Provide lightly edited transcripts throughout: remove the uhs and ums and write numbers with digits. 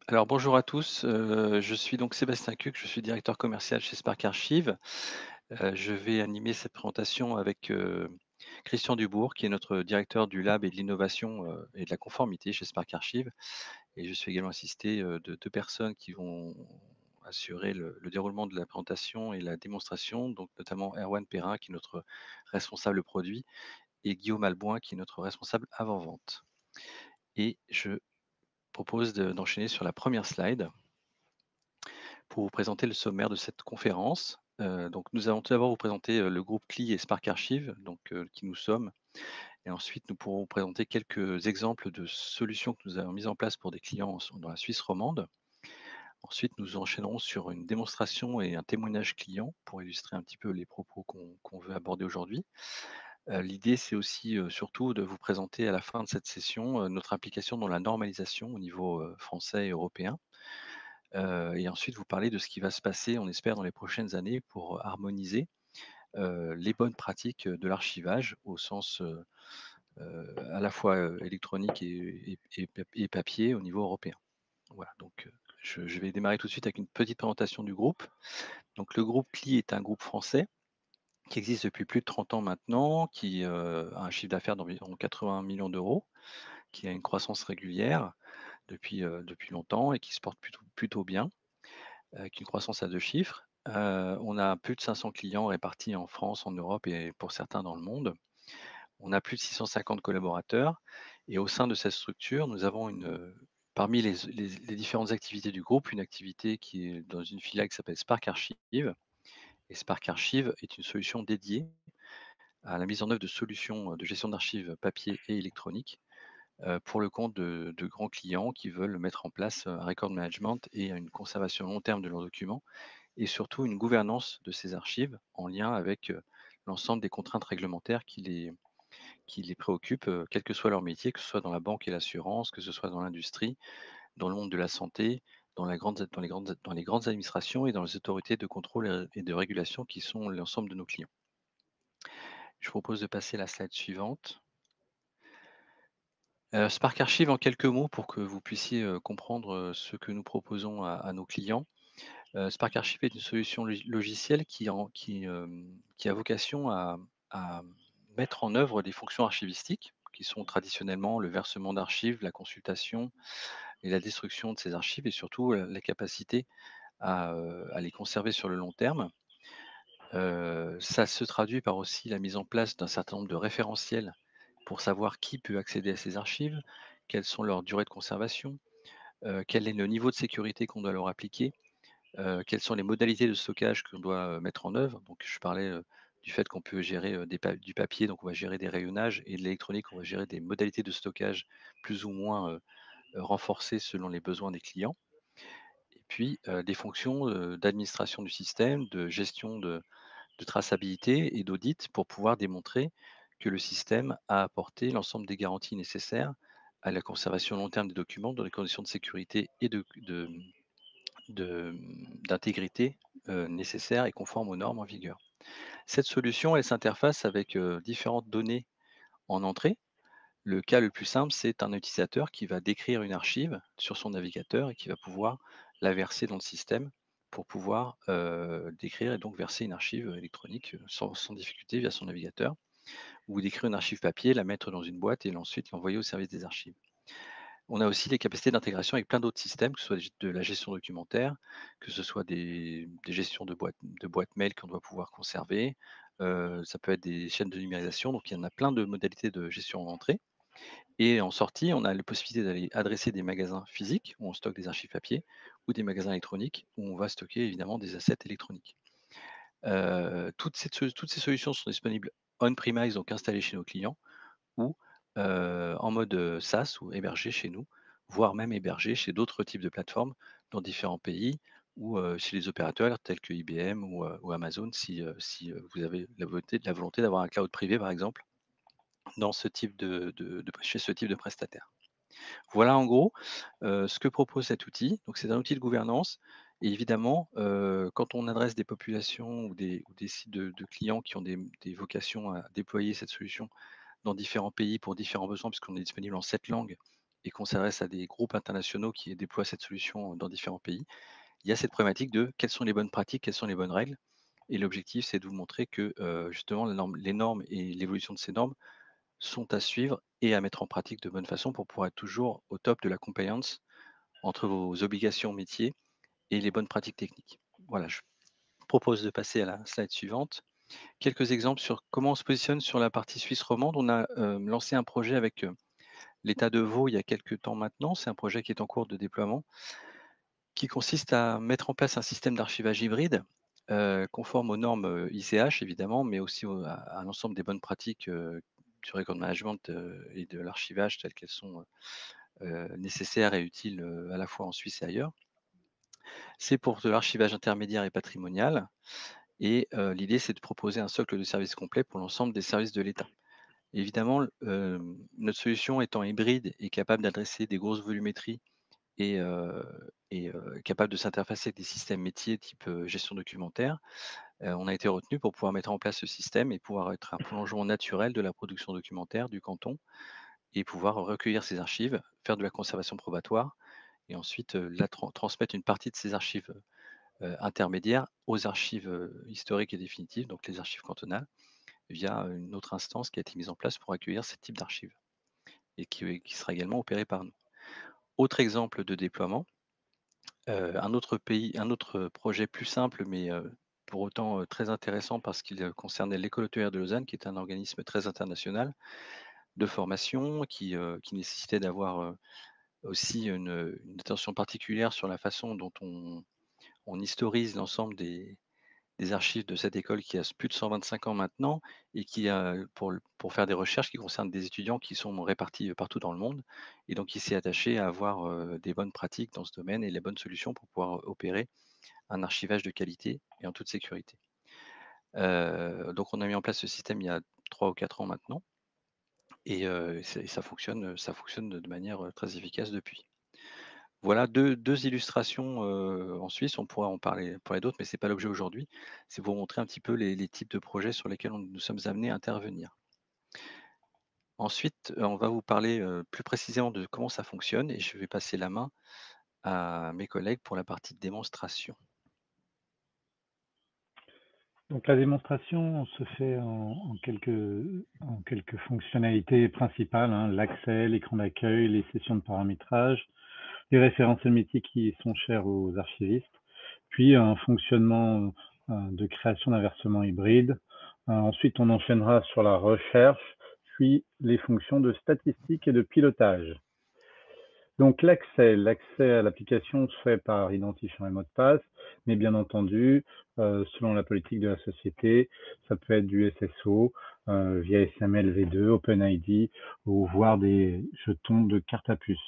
Alors bonjour à tous, je suis donc Sébastien Cuc, je suis directeur commercial chez Spark Archive. Je vais animer cette présentation avec, Christian Dubourg qui est notre directeur du lab et de l'innovation, et de la conformité chez Spark Archive et je suis également assisté, de 2 personnes qui vont assurer le déroulement de la présentation et la démonstration, donc notamment Erwan Perrin qui est notre responsable produit et Guillaume Alboin qui est notre responsable avant-vente et je propose d'enchaîner sur la première slide. Pour vous présenter le sommaire de cette conférence. Donc nous allons tout d'abord vous présenter, le groupe CLI et Spark Archive, donc qui nous sommes et ensuite nous pourrons vous présenter quelques exemples de solutions que nous avons mises en place pour des clients dans la Suisse romande. Ensuite, nous enchaînerons sur une démonstration et un témoignage client pour illustrer un petit peu les propos qu'on veut aborder aujourd'hui. L'idée, c'est aussi, surtout de vous présenter à la fin de cette session, notre application dans la normalisation au niveau, français et européen. Et ensuite vous parler de ce qui va se passer, on espère, dans les prochaines années pour harmoniser, les bonnes pratiques, de l'archivage au sens, à la fois, électronique et papier au niveau européen. Voilà, donc je vais démarrer tout de suite avec une petite présentation du groupe. Donc le groupe CLI est un groupe français qui existe depuis plus de 30 ans maintenant, qui, a un chiffre d'affaires d'environ 80 millions d'euros, qui a une croissance régulière depuis longtemps et qui se porte plutôt bien. Avec une croissance à 2 chiffres. On a plus de 500 clients répartis en France, en Europe et pour certains dans le monde. On a plus de 650 collaborateurs et au sein de cette structure, nous avons parmi les différentes activités du groupe, une activité qui est dans une filiale qui s'appelle Spark Archive et Spark Archive est une solution dédiée à la mise en œuvre de solutions, de gestion d'archives papier et électronique, pour le compte de grands clients qui veulent mettre en place, un record management et une conservation long terme de leurs documents et surtout une gouvernance de ces archives en lien avec, l'ensemble des contraintes réglementaires qui les préoccupent, quel que soit leur métier, que ce soit dans la banque et l'assurance, que ce soit dans l'industrie, dans le monde de la santé, dans les grandes administrations et dans les autorités de contrôle et de régulation qui sont l'ensemble de nos clients. Je vous propose de passer à la slide suivante. Spark Archive en quelques mots pour que vous puissiez, comprendre, ce que nous proposons à nos clients. Spark Archive est une solution logicielle qui a vocation à mettre en œuvre des fonctions archivistiques qui sont traditionnellement le versement d'archives, la consultation et la destruction de ces archives et surtout, la capacité à les conserver sur le long terme. Ça se traduit par aussi la mise en place d'un certain nombre de référentiels pour savoir qui peut accéder à ces archives, quelles sont leurs durées de conservation, quel est le niveau de sécurité qu'on doit leur appliquer. Quelles sont les modalités de stockage qu'on doit, mettre en œuvre? Donc je parlais, du fait qu'on peut gérer, du papier, donc on va gérer des rayonnages et de l'électronique, on va gérer des modalités de stockage plus ou moins, renforcées selon les besoins des clients. Et puis, des fonctions, d'administration du système, de gestion de traçabilité et d'audit pour pouvoir démontrer que le système a apporté l'ensemble des garanties nécessaires à la conservation long terme des documents dans des conditions de sécurité et d'intégrité, nécessaires et conformes aux normes en vigueur. Cette solution, elle s'interface avec, différentes données en entrée. Le cas le plus simple, c'est un utilisateur qui va décrire une archive sur son navigateur et qui va pouvoir la verser dans le système pour pouvoir, décrire et donc verser une archive, électronique, sans difficulté via son navigateur ou décrire une archive papier, la mettre dans une boîte et ensuite l'envoyer au service des archives. On a aussi les capacités d'intégration avec plein d'autres systèmes, que ce soit de la gestion documentaire, que ce soit des gestions de boîtes mail qu'on doit pouvoir conserver, ça peut être des chaînes de numérisation, donc il y en a plein de modalités de gestion en entrée et en sortie, on a la possibilité d'aller adresser des magasins physiques où on stocke des archives papier ou des magasins électroniques où on va stocker évidemment des assets électroniques. Toutes ces solutions sont disponibles on-premise, donc installées chez nos clients ou, en mode, SaaS ou hébergé chez nous, voire même hébergé chez d'autres types de plateformes dans différents pays ou, chez les opérateurs tels que IBM ou Amazon si vous avez la volonté d'avoir un cloud privé par exemple dans ce type chez ce type de prestataire. Voilà en gros, ce que propose cet outil. Donc c'est un outil de gouvernance et évidemment, quand on adresse des populations ou des sites de clients qui ont des vocations à déployer cette solution dans différents pays pour différents besoins, puisqu'on est disponible en 7 langues et qu'on s'adresse à des groupes internationaux qui déploient cette solution dans différents pays, il y a cette problématique de quelles sont les bonnes pratiques, quelles sont les bonnes règles. Et l'objectif, c'est de vous montrer que justement les normes et l'évolution de ces normes sont à suivre et à mettre en pratique de bonne façon pour pouvoir être toujours au top de la compliance entre vos obligations métiers et les bonnes pratiques techniques. Voilà, je propose de passer à la slide suivante. Quelques exemples sur comment on se positionne sur la partie suisse romande. On a lancé un projet avec l'État de Vaud il y a quelques temps maintenant. C'est un projet qui est en cours de déploiement, qui consiste à mettre en place un système d'archivage hybride conforme aux normes ICH évidemment, mais aussi à l'ensemble des bonnes pratiques du record management et de l'archivage telles qu'elles sont nécessaires et utiles à la fois en Suisse et ailleurs. C'est pour de l'archivage intermédiaire et patrimonial. Et l'idée, c'est de proposer un socle de services complet pour l'ensemble des services de l'État. Évidemment, notre solution étant hybride et capable d'adresser des grosses volumétries et capable de s'interfacer avec des systèmes métiers type, gestion documentaire, on a été retenu pour pouvoir mettre en place ce système et pouvoir être un prolongement naturel de la production documentaire du canton et pouvoir recueillir ces archives, faire de la conservation probatoire et ensuite, la transmettre une partie de ces archives intermédiaires aux archives historiques et définitives, donc les archives cantonales, via une autre instance qui a été mise en place pour accueillir ce type d'archives et qui sera également opérée par nous. Autre exemple de déploiement, un autre projet plus simple, mais pour autant très intéressant parce qu'il concernait l'École hôtelière de Lausanne, qui est un organisme très international de formation, qui nécessitait d'avoir aussi une attention particulière sur la façon dont on historise l'ensemble des archives de cette école qui a plus de 125 ans maintenant et qui a pour faire des recherches qui concernent des étudiants qui sont répartis partout dans le monde. Et donc, il s'est attaché à avoir des bonnes pratiques dans ce domaine et les bonnes solutions pour pouvoir opérer un archivage de qualité et en toute sécurité. Donc, on a mis en place ce système il y a 3 ou 4 ans maintenant et ça fonctionne de manière très efficace depuis. Voilà deux illustrations, en Suisse. On pourra en parler d'autres, mais c'est pas l'objet aujourd'hui. C'est pour montrer un petit peu les types de projets sur lesquels nous sommes amenés à intervenir. Ensuite, on va vous parler, plus précisément de comment ça fonctionne et je vais passer la main à mes collègues pour la partie démonstration. Donc la démonstration se fait en quelques fonctionnalités principales, hein, l'accès, l'écran d'accueil, les sessions de paramétrage, les référentiels métiers qui sont chers aux archivistes, puis un fonctionnement de création d'un versement hybride. Ensuite, on enchaînera sur la recherche, puis les fonctions de statistique et de pilotage. Donc l'accès à l'application se fait par identifiant un mot de passe, mais bien entendu, selon la politique de la société, ça peut être du SSO via SML V2, OpenID ou voire des jetons de carte à puce.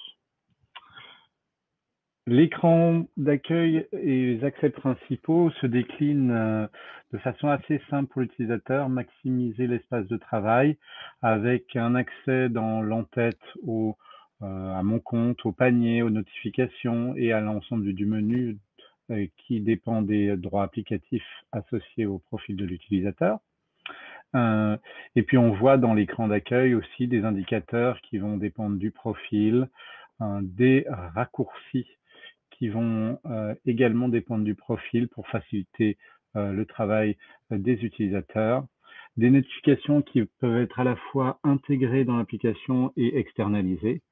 L'écran d'accueil et les accès principaux se déclinent de façon assez simple pour l'utilisateur, maximiser l'espace de travail avec un accès dans l'entête à mon compte, au panier, aux notifications et à l'ensemble du menu qui dépend des droits applicatifs associés au profil de l'utilisateur. Et puis on voit dans l'écran d'accueil aussi des indicateurs qui vont dépendre du profil, des raccourcis qui vont également dépendre du profil pour faciliter le travail des utilisateurs, des notifications qui peuvent être à la fois intégrées dans l'application et externalisées,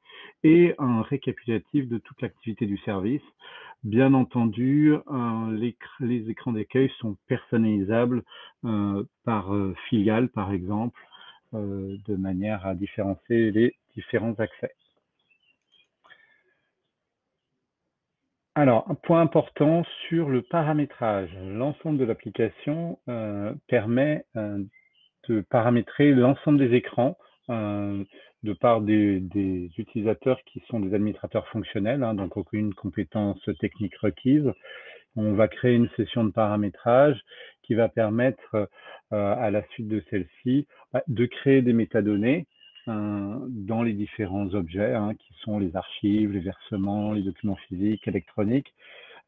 et un récapitulatif de toute l'activité du service. Bien entendu, les écrans d'accueil sont personnalisables par filiale, par exemple, de manière à différencier les différents accès. Alors, un point important sur le paramétrage. L'ensemble de l'application permet de paramétrer l'ensemble des écrans de part des utilisateurs qui sont des administrateurs fonctionnels, hein, donc aucune compétence technique requise. On va créer une session de paramétrage qui va permettre à la suite de celle-ci de créer des métadonnées dans les différents objets hein, qui sont les archives, les versements, les documents physiques, électroniques.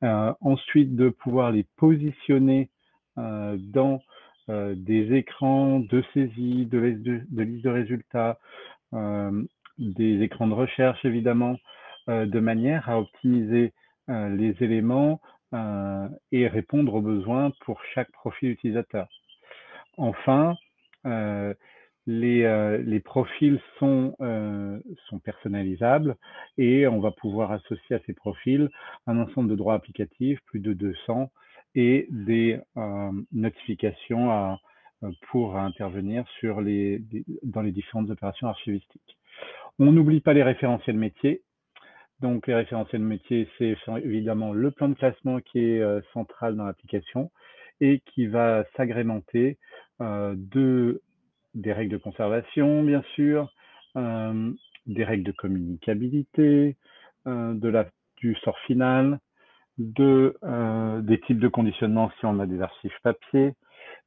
Ensuite, de pouvoir les positionner dans des écrans de saisie, de liste de résultats, des écrans de recherche, évidemment, de manière à optimiser les éléments et répondre aux besoins pour chaque profil utilisateur. Enfin, les profils sont personnalisables et on va pouvoir associer à ces profils un ensemble de droits applicatifs, plus de 200, et des notifications pour intervenir dans les différentes opérations archivistiques. On n'oublie pas les référentiels métiers. Donc, les référentiels métiers, c'est évidemment le plan de classement qui est central dans l'application et qui va s'agrémenter des règles de conservation, bien sûr, des règles de communicabilité, du sort final, des types de conditionnement si on a des archives papier,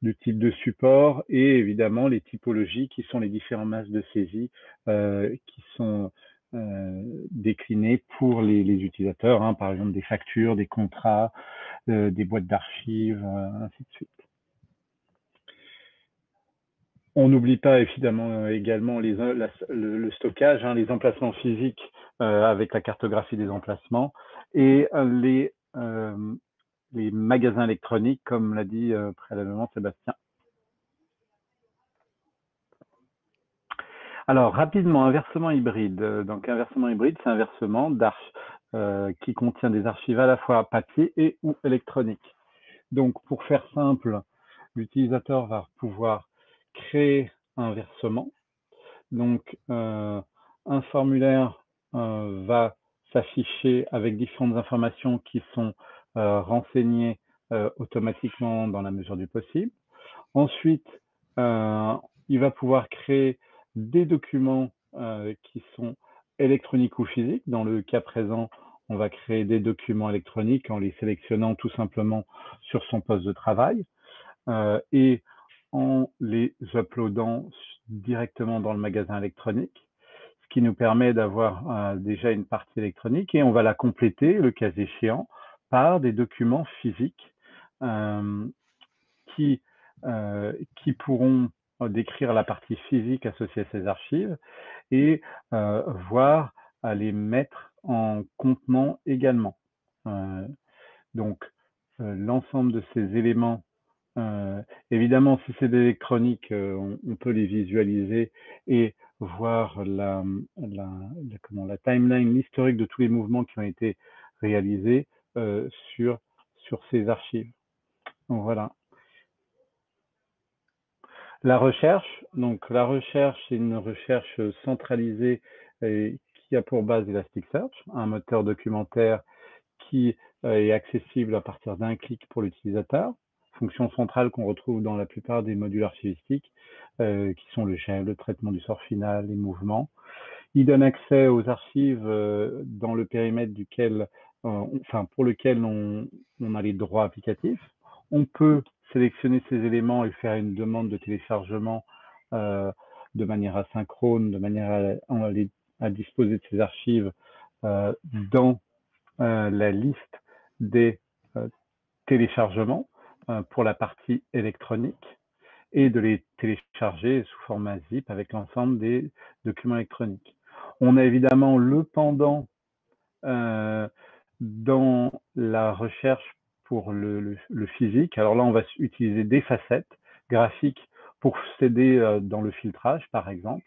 du type de support et évidemment les typologies qui sont les différents masses de saisie qui sont déclinées pour les utilisateurs, hein, par exemple des factures, des contrats, des boîtes d'archives, ainsi de suite. On n'oublie pas évidemment également le stockage, hein, les emplacements physiques avec la cartographie des emplacements et les magasins électroniques, comme l'a dit préalablement Sébastien. Alors, rapidement, un versement hybride. Donc, un versement hybride, c'est un versement qui contient des archives à la fois papier et ou électroniques. Donc, pour faire simple, l'utilisateur va pouvoir créer un versement. Donc, un formulaire va s'afficher avec différentes informations qui sont renseignées automatiquement dans la mesure du possible. Ensuite, il va pouvoir créer des documents qui sont électroniques ou physiques. Dans le cas présent, on va créer des documents électroniques en les sélectionnant tout simplement sur son poste de travail et en les uploadant directement dans le magasin électronique, ce qui nous permet d'avoir déjà une partie électronique et on va la compléter, le cas échéant, par des documents physiques qui pourront décrire la partie physique associée à ces archives et voire à les mettre en contenant également. Donc, l'ensemble de ces éléments, évidemment, si c'est de l'électronique, on peut les visualiser et voir la timeline, l'historique de tous les mouvements qui ont été réalisés sur ces archives. Donc, voilà. La recherche, c'est une recherche centralisée qui a pour base Elasticsearch, un moteur documentaire qui est accessible à partir d'un clic pour l'utilisateur, fonction centrale qu'on retrouve dans la plupart des modules archivistiques, qui sont le gel, le traitement du sort final, les mouvements. Il donne accès aux archives dans le périmètre pour lequel on a les droits applicatifs. On peut sélectionner ces éléments et faire une demande de téléchargement de manière asynchrone, de manière à disposer de ces archives dans la liste des téléchargements pour la partie électronique et de les télécharger sous format zip avec l'ensemble des documents électroniques. On a évidemment le pendant dans la recherche pour le physique. Alors là, on va utiliser des facettes graphiques pour s'aider dans le filtrage, par exemple.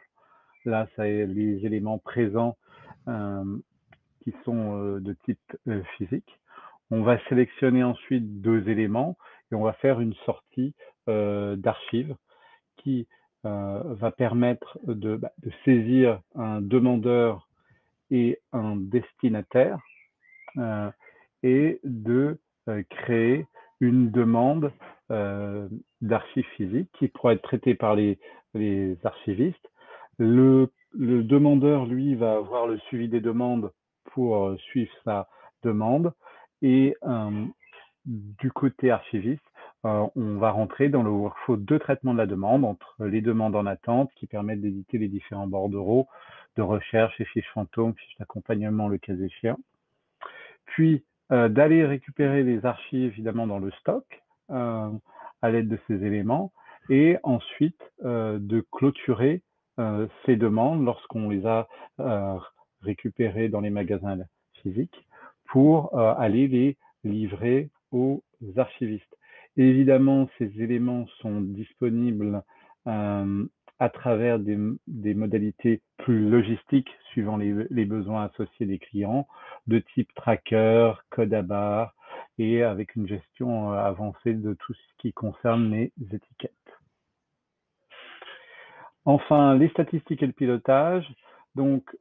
Là, c'est les éléments présents qui sont de type physique. On va sélectionner ensuite deux éléments et on va faire une sortie d'archives qui va permettre de saisir un demandeur et un destinataire et de créer une demande d'archives physiques qui pourra être traitée par les archivistes. Le demandeur, lui, va avoir le suivi des demandes pour suivre sa demande et du côté archiviste, on va rentrer dans le workflow de traitement de la demande entre les demandes en attente qui permettent d'éditer les différents bordereaux de recherche, les fiches fantômes, fiches d'accompagnement, le cas échéant. Puis, d'aller récupérer les archives, évidemment, dans le stock à l'aide de ces éléments et ensuite de clôturer ces demandes lorsqu'on les a récupérées dans les magasins physiques pour aller les livrer aux archivistes. Et évidemment, ces éléments sont disponibles à travers des modalités plus logistiques suivant les besoins associés des clients, de type tracker, code à barre, et avec une gestion avancée de tout ce qui concerne les étiquettes. Enfin, les statistiques et le pilotage, donc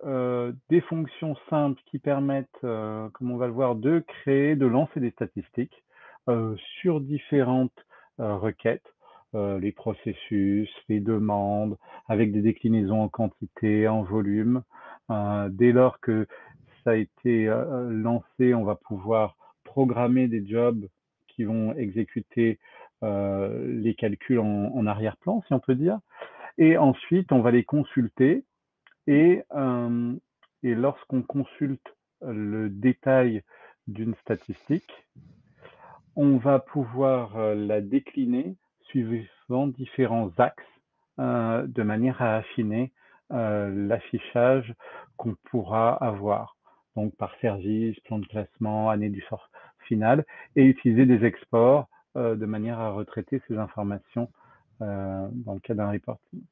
des fonctions simples qui permettent, comme on va le voir, de créer, de lancer des statistiques sur différentes requêtes, les processus, les demandes, avec des déclinaisons en quantité, en volume. Dès lors que ça a été lancé, on va pouvoir programmer des jobs qui vont exécuter les calculs en arrière-plan, si on peut dire. Et ensuite, on va les consulter et lorsqu'on consulte le détail d'une statistique, on va pouvoir la décliner suivant différents axes de manière à affiner l'affichage qu'on pourra avoir. Donc par service, plan de classement, année du sort final, et utiliser des exports de manière à retraiter ces informations dans le cas d'un reporting.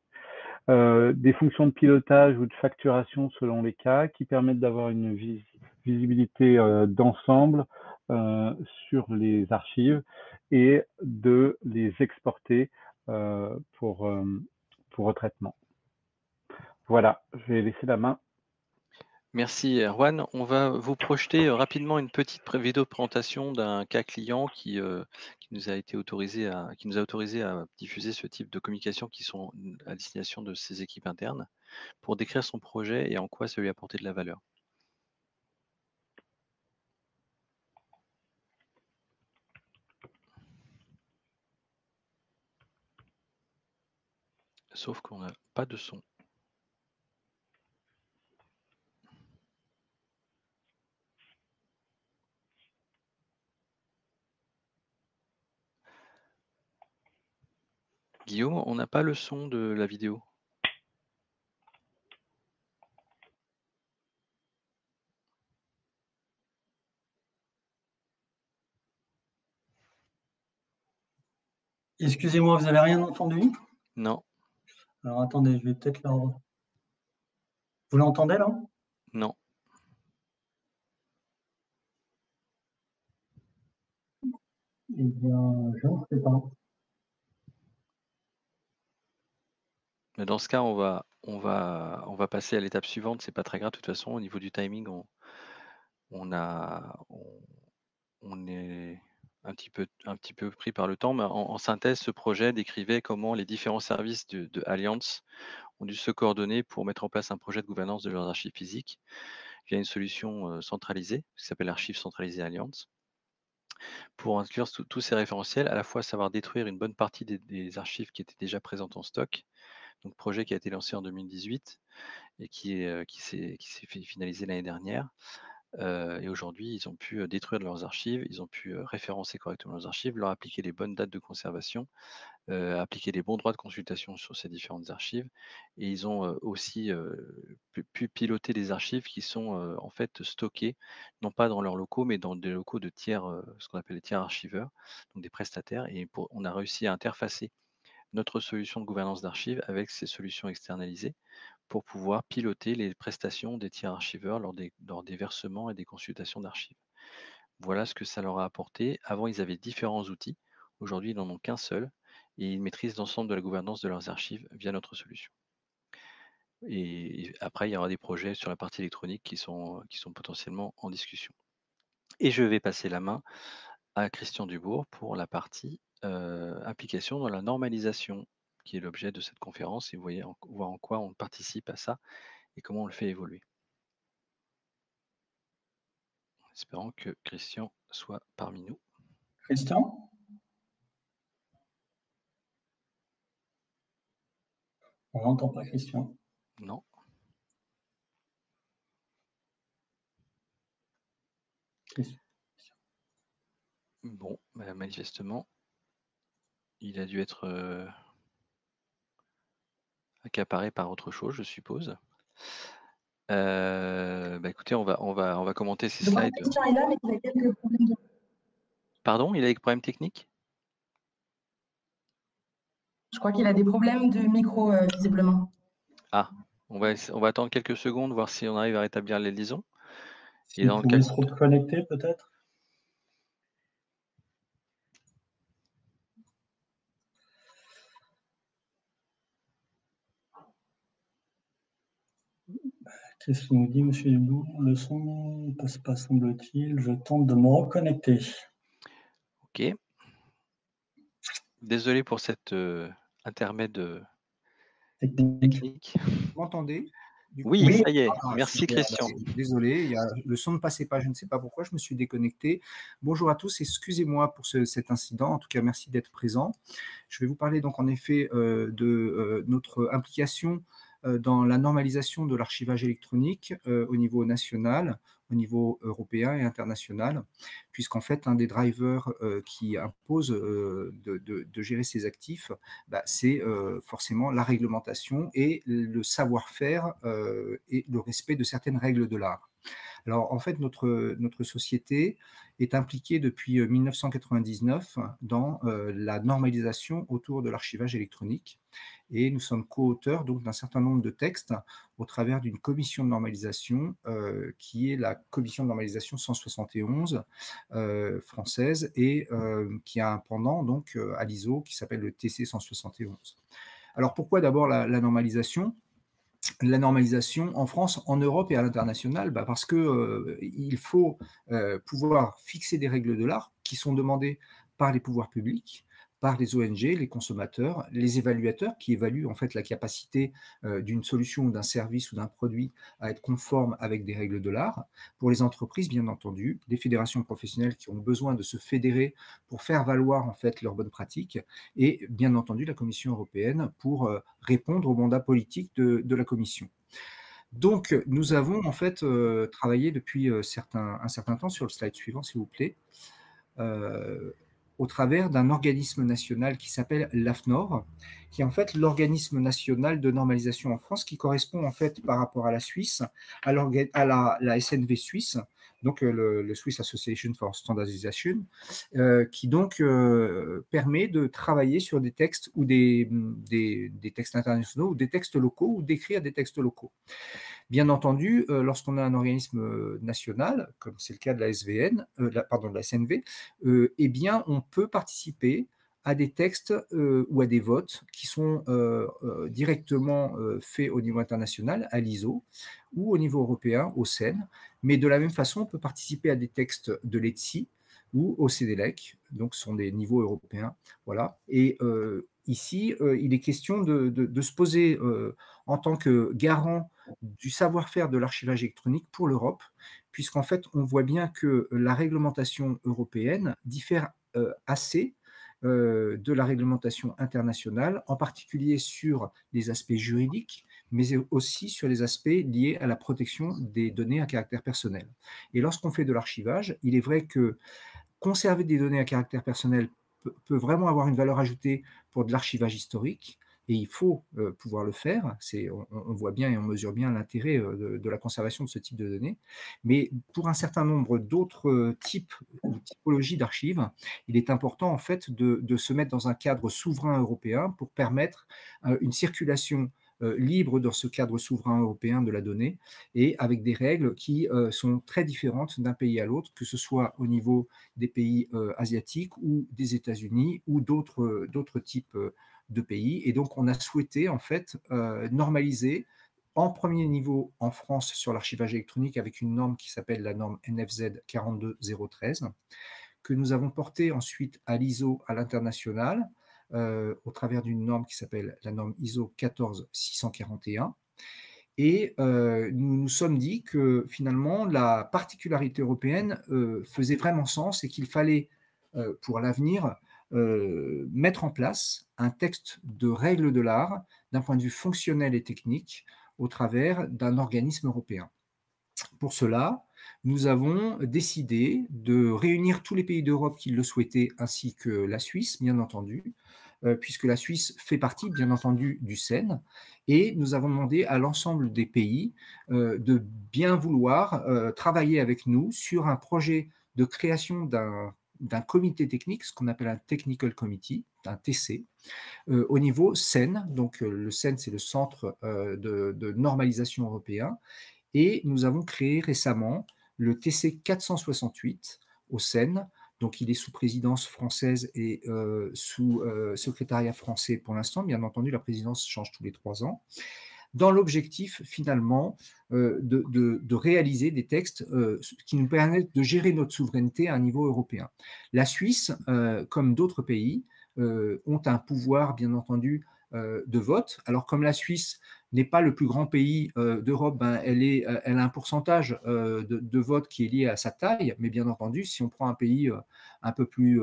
Des fonctions de pilotage ou de facturation selon les cas qui permettent d'avoir une visibilité d'ensemble sur les archives et de les exporter pour retraitement. Voilà, je vais laisser la main. Merci Erwan. On va vous projeter rapidement une petite vidéo de présentation d'un cas client qui nous a autorisé à diffuser ce type de communication qui sont à destination de ses équipes internes pour décrire son projet et en quoi ça lui a apporté de la valeur. Sauf qu'on n'a pas de son. Guillaume, on n'a pas le son de la vidéo. Excusez-moi, vous avez rien entendu? Non, Alors attendez, je vais peut-être leur... Vous l'entendez là? non. Eh bien, je ne sais pas. Mais dans ce cas, on va passer à l'étape suivante. C'est pas très grave. De toute façon, au niveau du timing, on est un petit peu pris par le temps. Mais en synthèse, ce projet décrivait comment les différents services de Allianz ont dû se coordonner pour mettre en place un projet de gouvernance de leurs archives physiques via une solution centralisée qui s'appelle Archives centralisées Allianz. Pour inclure tous ces référentiels, à la fois savoir détruire une bonne partie des archives qui étaient déjà présentes en stock, donc projet qui a été lancé en 2018 et qui s'est fait finaliser l'année dernière. Et aujourd'hui, ils ont pu détruire leurs archives, ils ont pu référencer correctement leurs archives, leur appliquer les bonnes dates de conservation, appliquer les bons droits de consultation sur ces différentes archives. Et ils ont aussi pu piloter des archives qui sont en fait stockées, non pas dans leurs locaux, mais dans des locaux de tiers, ce qu'on appelle les tiers archiveurs, donc des prestataires. Et on a réussi à interfacer notre solution de gouvernance d'archives avec ces solutions externalisées pour pouvoir piloter les prestations des tiers archiveurs lors des versements et des consultations d'archives. Voilà ce que ça leur a apporté. Avant, ils avaient différents outils. Aujourd'hui, ils n'en ont qu'un seul et ils maîtrisent l'ensemble de la gouvernance de leurs archives via notre solution. Et après, il y aura des projets sur la partie électronique qui sont potentiellement en discussion. Et je vais passer la main à Christian Dubourg pour la partie implication dans la normalisation, qui est l'objet de cette conférence, et vous voyez voir en quoi on participe à ça et comment on le fait évoluer. Espérons que Christian soit parmi nous. Christian? On n'entend pas Christian. Non. Christian. Bon, bah, manifestement, il a dû être accaparé par autre chose, je suppose. Écoutez, on va commenter ces Je vois que slides. Christian est là, mais qu'il a quelques problèmes de... Pardon, il a des problèmes techniques? Je crois qu'il a des problèmes de micro, visiblement. Ah, on va attendre quelques secondes, voir si on arrive à rétablir les liaisons. Et S'il dans pouvait quel se reconnecter peut-être. Qu'est-ce qu'il nous dit, monsieur Dubourg? Le son ne passe pas, semble-t-il. Je tente de me reconnecter. OK. Désolé pour cet intermède Technique. technique. Vous m'entendez? Du coup? Oui, Oui. ça y est. Ah Merci super, Christian. désolé, le son ne passait pas, je ne sais pas pourquoi, je me suis déconnecté. Bonjour à tous, excusez-moi pour cet incident, en tout cas merci d'être présent. Je vais vous parler donc en effet de notre implication dans la normalisation de l'archivage électronique au niveau national, au niveau européen et international, puisqu'en fait un des drivers qui impose de gérer ces actifs, c'est forcément la réglementation et le savoir-faire et le respect de certaines règles de l'art. Alors, en fait, notre société est impliquée depuis 1999 dans la normalisation autour de l'archivage électronique et nous sommes co-auteurs donc d'un certain nombre de textes au travers d'une commission de normalisation qui est la commission de normalisation 171 française et qui a un pendant donc à l'ISO qui s'appelle le TC 171. Alors, pourquoi d'abord la normalisation ? La normalisation en France, en Europe et à l'international, parce que il faut pouvoir fixer des règles de l'art qui sont demandées par les pouvoirs publics, par les ONG, les consommateurs, les évaluateurs qui évaluent en fait la capacité d'une solution ou d'un service ou d'un produit à être conforme avec des règles de l'art. Pour les entreprises, bien entendu, les fédérations professionnelles qui ont besoin de se fédérer pour faire valoir en fait leurs bonnes pratiques, et bien entendu la Commission européenne pour répondre au mandat politique de la Commission. Donc, nous avons en fait travaillé depuis un certain temps, sur le slide suivant s'il vous plaît, au travers d'un organisme national qui s'appelle l'AFNOR, qui est en fait l'organisme national de normalisation en France, qui correspond en fait par rapport à la Suisse, à la SNV suisse, donc le Swiss Association for Standardization, qui donc permet de travailler sur des textes ou des textes internationaux ou des textes locaux ou d'écrire des textes locaux. Bien entendu, lorsqu'on a un organisme national, comme c'est le cas de la SVN, de la SNV, eh bien, on peut participer à des textes ou à des votes qui sont directement faits au niveau international, à l'ISO, ou au niveau européen, au CEN. Mais de la même façon, on peut participer à des textes de l'ETSI ou au CEDELEC, donc ce sont des niveaux européens. Voilà. Et ici, il est question de se poser en tant que garant du savoir-faire de l'archivage électronique pour l'Europe, puisqu'en fait, on voit bien que la réglementation européenne diffère assez de la réglementation internationale, en particulier sur les aspects juridiques, mais aussi sur les aspects liés à la protection des données à caractère personnel. Et lorsqu'on fait de l'archivage, il est vrai que conserver des données à caractère personnel peut vraiment avoir une valeur ajoutée pour de l'archivage historique, et il faut pouvoir le faire. On voit bien et on mesure bien l'intérêt de la conservation de ce type de données. Mais pour un certain nombre d'autres types ou typologies d'archives, il est important en fait de se mettre dans un cadre souverain européen pour permettre une circulation libre dans ce cadre souverain européen de la donnée et avec des règles qui sont très différentes d'un pays à l'autre, que ce soit au niveau des pays asiatiques ou des États-Unis ou d'autres types de pays. Et donc, on a souhaité en fait normaliser en premier niveau en France sur l'archivage électronique avec une norme qui s'appelle la norme NFZ 42013, que nous avons portée ensuite à l'ISO à l'international au travers d'une norme qui s'appelle la norme ISO 14641. Et nous nous sommes dit que finalement, la particularité européenne faisait vraiment sens et qu'il fallait, pour l'avenir, mettre en place un texte de règles de l'art d'un point de vue fonctionnel et technique au travers d'un organisme européen. Pour cela, nous avons décidé de réunir tous les pays d'Europe qui le souhaitaient, ainsi que la Suisse, bien entendu, puisque la Suisse fait partie, bien entendu, du CEN, et nous avons demandé à l'ensemble des pays de bien vouloir travailler avec nous sur un projet de création d'un comité technique, ce qu'on appelle un Technical Committee, un TC, au niveau CEN. Donc, le CEN, c'est le Centre de normalisation européen. Et nous avons créé récemment le TC 468 au CEN. Donc, il est sous présidence française et sous secrétariat français pour l'instant. Bien entendu, la présidence change tous les 3 ans, dans l'objectif finalement de réaliser des textes qui nous permettent de gérer notre souveraineté à un niveau européen. La Suisse, comme d'autres pays, ont un pouvoir, bien entendu, de vote. Alors, comme la Suisse n'est pas le plus grand pays d'Europe, ben, elle a un pourcentage de vote qui est lié à sa taille, mais bien entendu, si on prend un pays un peu plus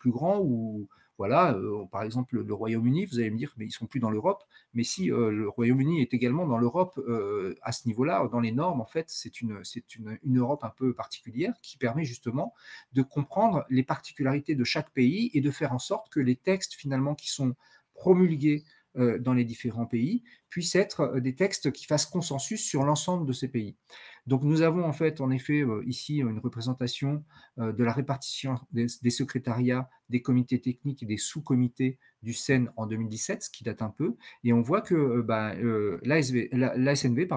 grand, ou voilà, par exemple le Royaume-Uni, vous allez me dire, mais ils ne sont plus dans l'Europe, mais si le Royaume-Uni est également dans l'Europe à ce niveau-là, dans les normes, en fait, c'est une Europe un peu particulière qui permet justement de comprendre les particularités de chaque pays et de faire en sorte que les textes finalement qui sont promulgués dans les différents pays puissent être des textes qui fassent consensus sur l'ensemble de ces pays. Donc nous avons en fait, en effet, ici une représentation de la répartition des secrétariats, des comités techniques et des sous-comités du CEN en 2017, ce qui date un peu, et on voit que l'ASNV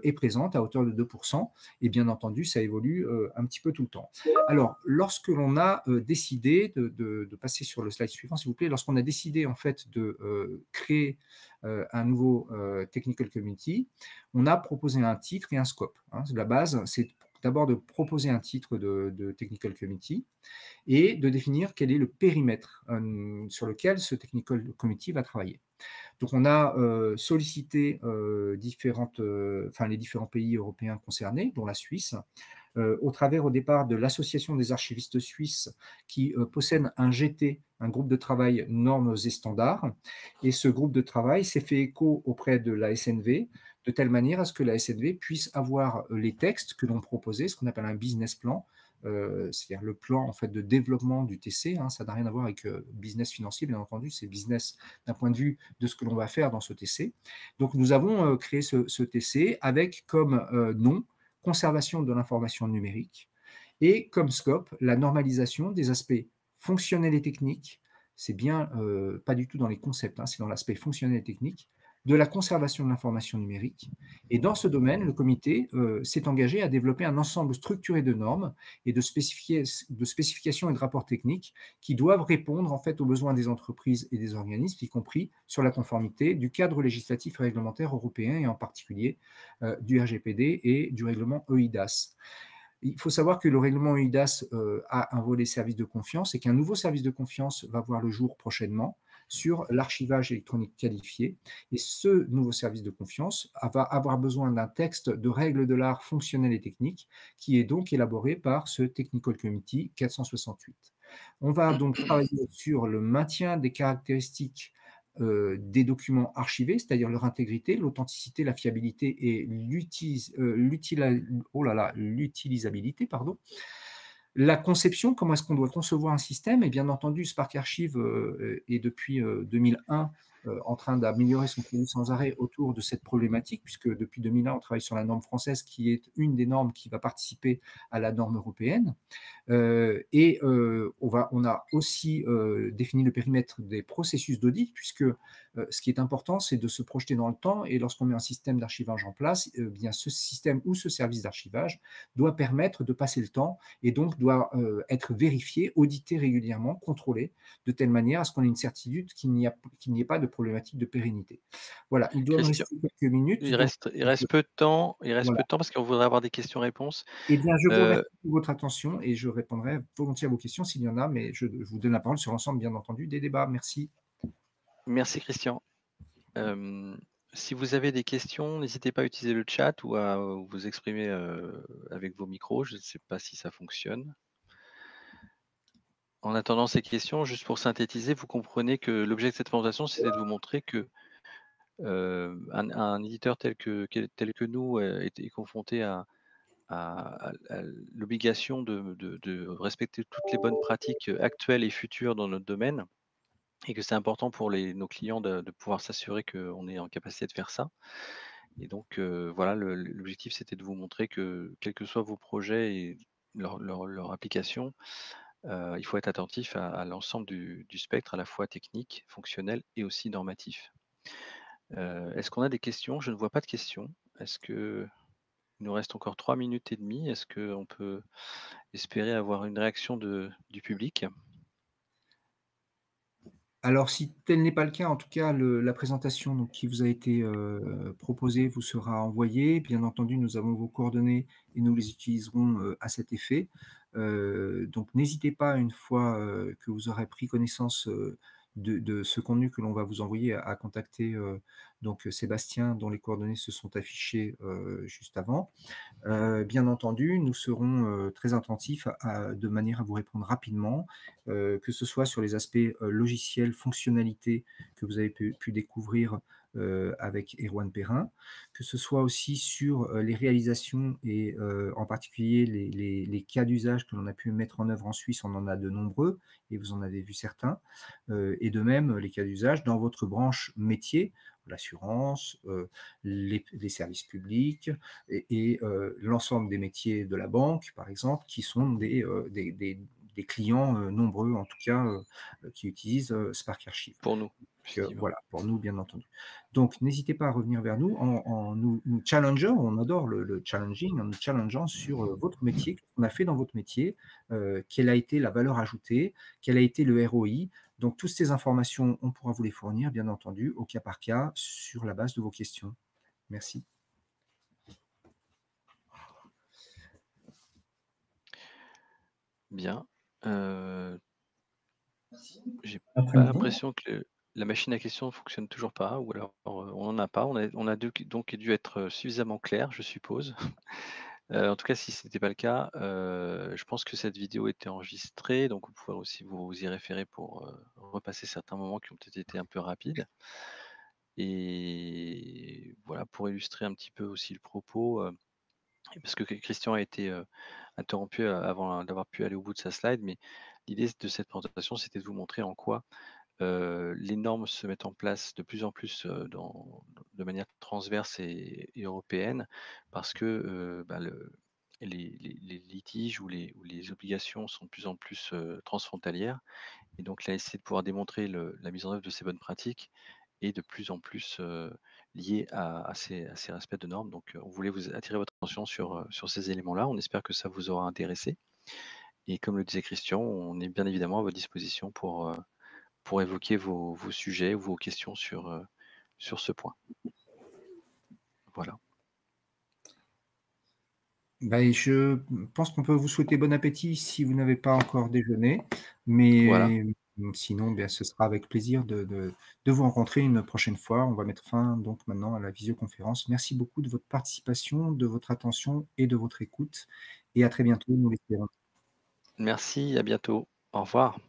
est présente à hauteur de 2%, et bien entendu, ça évolue un petit peu tout le temps. Alors, lorsque l'on a décidé de passer sur le slide suivant, s'il vous plaît, lorsqu'on a décidé en fait de créer un nouveau Technical Committee, on a proposé un titre et un scope. La base, c'est d'abord de proposer un titre de Technical Committee et de définir quel est le périmètre sur lequel ce Technical Committee va travailler. Donc, on a sollicité les différents pays européens concernés, dont la Suisse, au travers au départ de l'Association des archivistes suisses qui possède un GT, un groupe de travail normes et standards. Et ce groupe de travail s'est fait écho auprès de la SNV, de telle manière à ce que la SNV puisse avoir les textes que l'on proposait, ce qu'on appelle un business plan, c'est-à-dire le plan en fait de développement du TC. Ça n'a rien à voir avec business financier, bien entendu, c'est business d'un point de vue de ce que l'on va faire dans ce TC. Donc nous avons créé ce TC avec comme nom conservation de l'information numérique et comme scope la normalisation des aspects fonctionnels et techniques. C'est bien pas du tout dans les concepts, c'est dans l'aspect fonctionnel et technique de la conservation de l'information numérique. Et dans ce domaine, le comité s'est engagé à développer un ensemble structuré de normes et de spécifications et de rapports techniques qui doivent répondre en fait aux besoins des entreprises et des organismes, y compris sur la conformité du cadre législatif et réglementaire européen et en particulier du RGPD et du règlement EIDAS. Il faut savoir que le règlement EIDAS a un volet service de confiance et qu'un nouveau service de confiance va voir le jour prochainement sur l'archivage électronique qualifié. Et ce nouveau service de confiance va avoir besoin d'un texte de règles de l'art fonctionnelles et techniques qui est donc élaboré par ce Technical Committee 468. On va donc travailler sur le maintien des caractéristiques des documents archivés, c'est-à-dire leur intégrité, l'authenticité, la fiabilité et l'utilisabilité, La conception, comment est-ce qu'on doit concevoir un système? Et bien entendu, Spark Archive est depuis 2001 en train d'améliorer son produit sans arrêt autour de cette problématique, puisque depuis 2001, on travaille sur la norme française, qui est une des normes qui va participer à la norme européenne. On a aussi défini le périmètre des processus d'audit, puisque ce qui est important, c'est de se projeter dans le temps, et lorsqu'on met un système d'archivage en place, bien ce système ou ce service d'archivage doit permettre de passer le temps, et donc doit être vérifié, audité régulièrement, contrôlé, de telle manière à ce qu'on ait une certitude qu'il n'y ait pas de problématique de pérennité. Voilà, il doit me Christian, rester quelques minutes. il reste peu de temps, Voilà. parce qu'on voudrait avoir des questions-réponses. Eh bien, je vous remercie pour votre attention et je répondrai volontiers à vos questions s'il y en a, mais je vous donne la parole sur l'ensemble, bien entendu, des débats. Merci. Merci Christian. Si vous avez des questions, n'hésitez pas à utiliser le chat ou à vous exprimer avec vos micros. Je ne sais pas si ça fonctionne. En attendant ces questions, juste pour synthétiser, vous comprenez que l'objet de cette présentation, c'était de vous montrer que un éditeur tel que nous est confronté à l'obligation de respecter toutes les bonnes pratiques actuelles et futures dans notre domaine. et que c'est important pour nos clients de pouvoir s'assurer qu'on est en capacité de faire ça. Et donc, voilà, l'objectif, c'était de vous montrer que, quels que soient vos projets et leur application, il faut être attentif à l'ensemble du spectre, à la fois technique, fonctionnel et aussi normatif. Est-ce qu'on a des questions? Je ne vois pas de questions. Est-ce que il nous reste encore 3 minutes et demie? Est-ce qu'on peut espérer avoir une réaction du public? Alors, si tel n'est pas le cas, en tout cas, la présentation donc, qui vous a été proposée vous sera envoyée. Bien entendu, nous avons vos coordonnées et nous les utiliserons à cet effet. Donc, n'hésitez pas, une fois que vous aurez pris connaissance de ce contenu que l'on va vous envoyer, à contacter donc Sébastien, dont les coordonnées se sont affichées juste avant. Bien entendu, nous serons très attentifs de manière à vous répondre rapidement, que ce soit sur les aspects logiciels, fonctionnalités que vous avez pu découvrir avec Erwan Perrin, que ce soit aussi sur les réalisations et en particulier les cas d'usage que l'on a pu mettre en œuvre en Suisse. On en a de nombreux et vous en avez vu certains. Et de même, les cas d'usage dans votre branche métier, l'assurance, les services publics, et l'ensemble des métiers de la banque, par exemple, qui sont des clients nombreux, en tout cas, qui utilisent Spark Archive. Pour nous, effectivement. Voilà, pour nous, bien entendu. Donc, n'hésitez pas à revenir vers nous en nous challengeant. On adore le challenging, en nous challengeant sur votre métier, ce qu'on a fait dans votre métier, quelle a été la valeur ajoutée, quel a été le ROI. Donc, toutes ces informations, on pourra vous les fournir, bien entendu, au cas par cas, sur la base de vos questions. Merci. Bien. J'ai pas Après-midi. l'impression que la machine à questions ne fonctionne toujours pas, ou alors on n'en a pas. On a donc dû être suffisamment clair, je suppose. En tout cas, si ce n'était pas le cas, je pense que cette vidéo était enregistrée, donc vous pouvez aussi vous y référer pour repasser certains moments qui ont peut-être été un peu rapides. Et voilà, pour illustrer un petit peu aussi le propos, parce que Christian a été interrompu avant d'avoir pu aller au bout de sa slide, mais l'idée de cette présentation, c'était de vous montrer en quoi les normes se mettent en place de plus en plus de manière transverse et européenne, parce que les litiges ou les obligations sont de plus en plus transfrontalières. Et donc là, essayer de pouvoir démontrer la mise en œuvre de ces bonnes pratiques est de plus en plus liée à ces respects de normes. Donc on voulait vous attirer votre attention sur ces éléments-là. On espère que ça vous aura intéressé. Et comme le disait Christian, on est bien évidemment à votre disposition pour évoquer vos sujets ou vos questions sur ce point. Voilà. Ben, je pense qu'on peut vous souhaiter bon appétit si vous n'avez pas encore déjeuné, mais Voilà. sinon, bien, ce sera avec plaisir de vous rencontrer une prochaine fois. On va mettre fin donc maintenant à la visioconférence. Merci beaucoup de votre participation, de votre attention et de votre écoute, et à très bientôt, nous l'espérons. Merci, à bientôt. Au revoir.